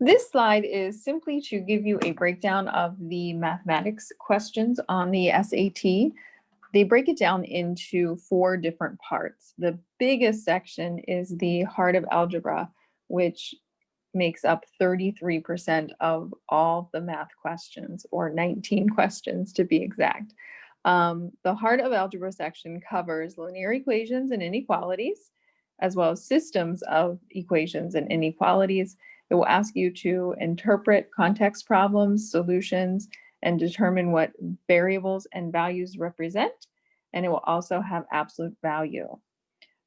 This slide is simply to give you a breakdown of the mathematics questions on the SAT. They break it down into 4 different parts. The biggest section is the heart of algebra, which makes up 33% of all the math questions, or 19 questions to be exact. The heart of algebra section covers linear equations and inequalities, as well as systems of equations and inequalities. It will ask you to interpret context problems, solutions, and determine what variables and values represent. And it will also have absolute value.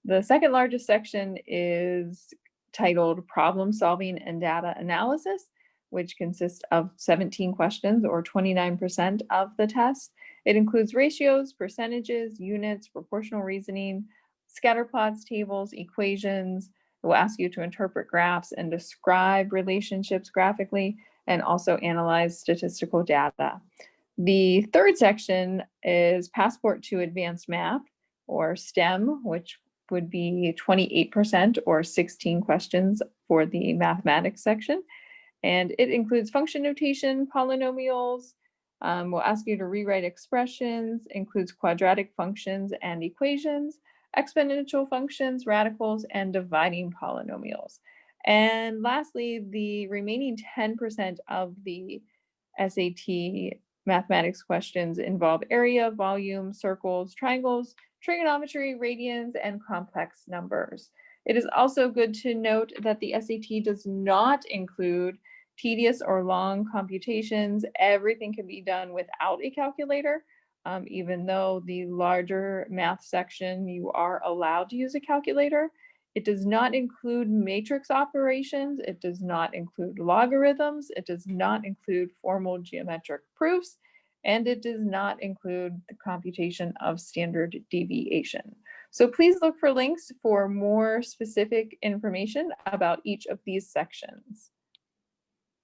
The second largest section is titled Problem Solving and Data Analysis, which consists of 17 questions, or 29% of the test. It includes ratios, percentages, units, proportional reasoning, scatter plots, tables, equations. It will ask you to interpret graphs and describe relationships graphically, and also analyze statistical data. The third section is Passport to Advanced Math, or STEM, which would be 28%, or 16 questions for the mathematics section. And it includes function notation, polynomials, we'll ask you to rewrite expressions, includes quadratic functions and equations, exponential functions, radicals, and dividing polynomials. And lastly, the remaining 10% of the SAT mathematics questions involve area, volume, circles, triangles, trigonometry, radians, and complex numbers. It is also good to note that the SAT does not include tedious or long computations. Everything can be done without a calculator. Even though the larger math section, you are allowed to use a calculator. It does not include matrix operations. It does not include logarithms. It does not include formal geometric proofs. And it does not include the computation of standard deviation. So please look for links for more specific information about each of these sections.